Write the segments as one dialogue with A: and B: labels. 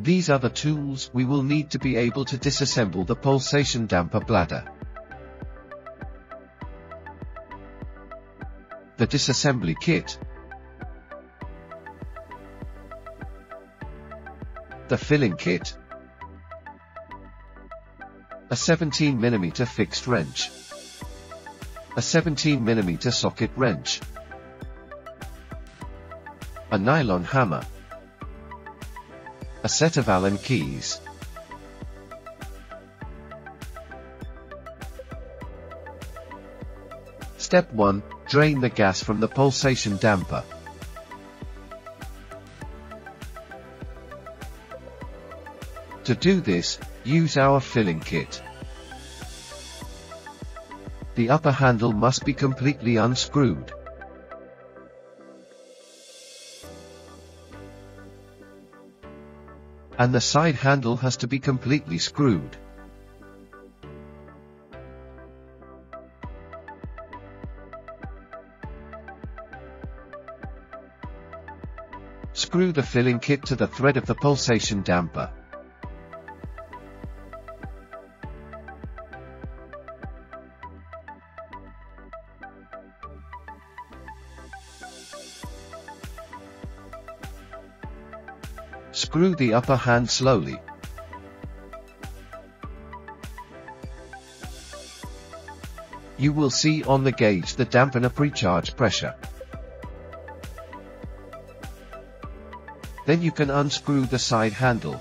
A: These are the tools we will need to be able to disassemble the pulsation damper bladder. The disassembly kit, the filling kit, a 17mm fixed wrench, a 17mm socket wrench, a nylon hammer, a set of Allen keys. Step 1. Drain the gas from the pulsation damper. To do this, use our filling kit. The upper handle must be completely unscrewed. And the side handle has to be completely screwed. Screw the filling kit to the thread of the pulsation damper. Screw the upper hand slowly. You will see on the gauge the dampener precharge pressure. Then you can unscrew the side handle.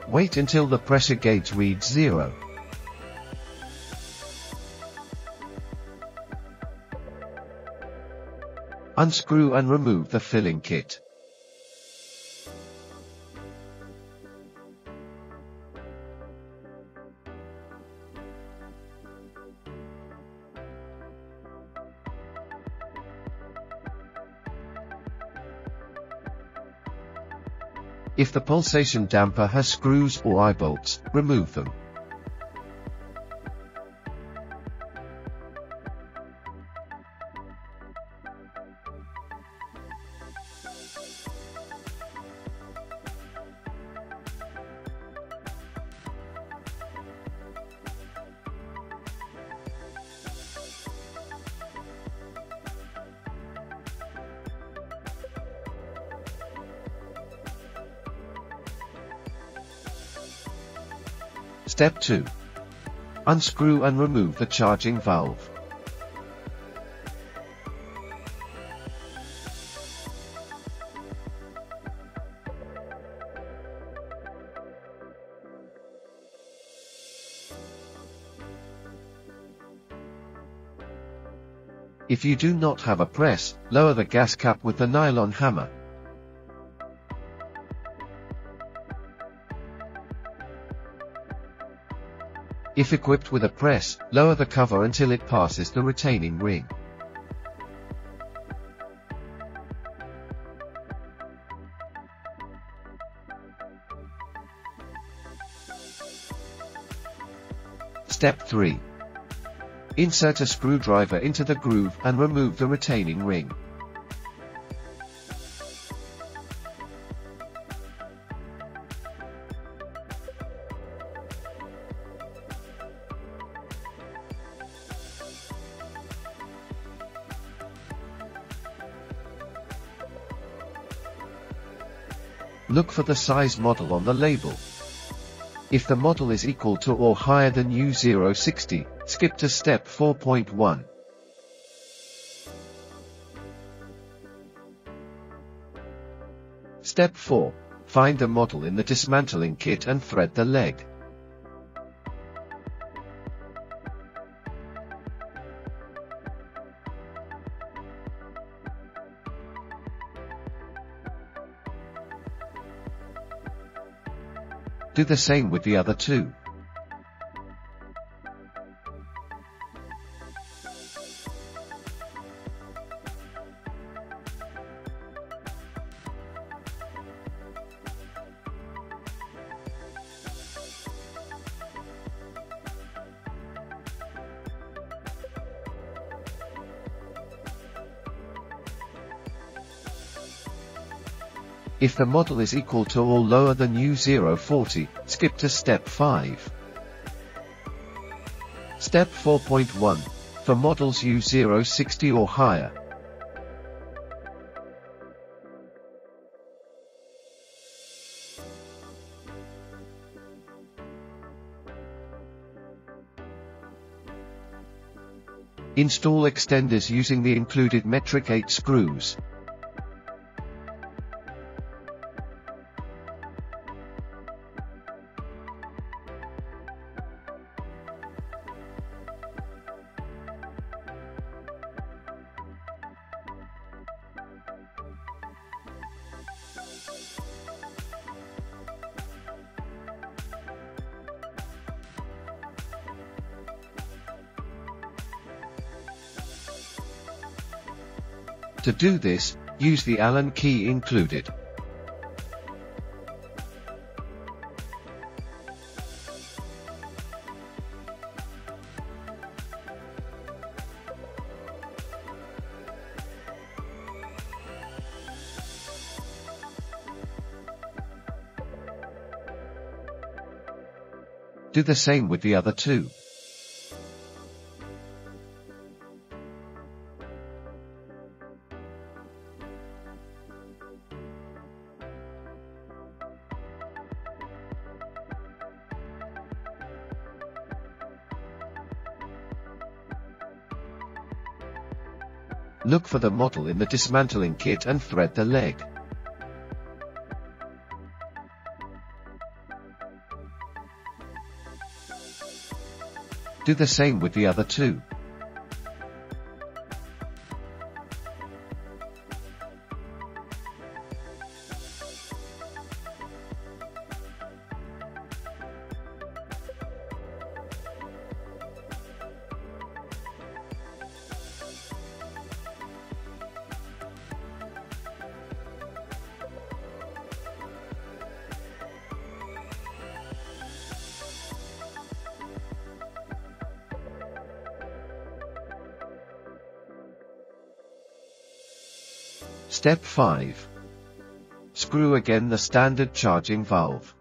A: Wait until the pressure gauge reads 0. Unscrew and remove the filling kit. If the pulsation damper has screws or eye bolts, remove them. Step 2. Unscrew and remove the charging valve. If you do not have a press, lower the gas cap with the nylon hammer. If equipped with a press, lower the cover until it passes the retaining ring. Step 3. Insert a screwdriver into the groove and remove the retaining ring. Look for the size model on the label. If the model is equal to or higher than U060, skip to step 4.1. Step 4. Find the model in the dismantling kit and thread the leg. Do the same with the other two. If the model is equal to or lower than U040, skip to step 5. Step 4.1. For models U060 or higher. Install extenders using the included metric 8 screws. To do this, use the Allen key included. Do the same with the other two. Look for the model in the dismantling kit and thread the leg. Do the same with the other two. Step 5. Screw again the standard charging valve.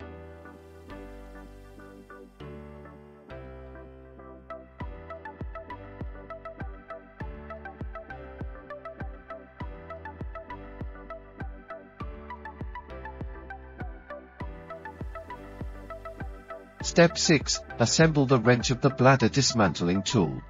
A: Step 6. Assemble the wrench of the bladder dismantling tool.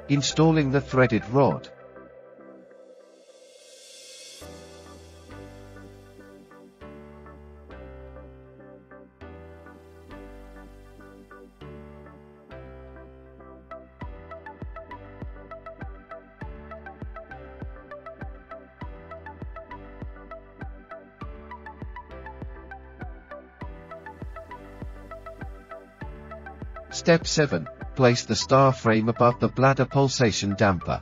A: Installing the threaded rod. Step 7. Place the star frame above the bladder pulsation damper.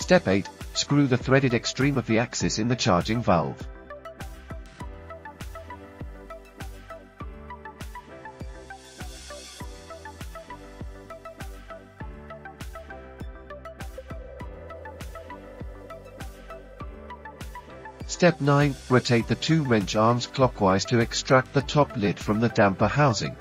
A: Step 8. Screw the threaded extreme of the axis in the charging valve. Step 9. Rotate the two wrench arms clockwise to extract the top lid from the damper housing.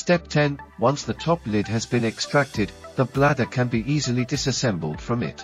A: Step 10. Once the top lid has been extracted, the bladder can be easily disassembled from it.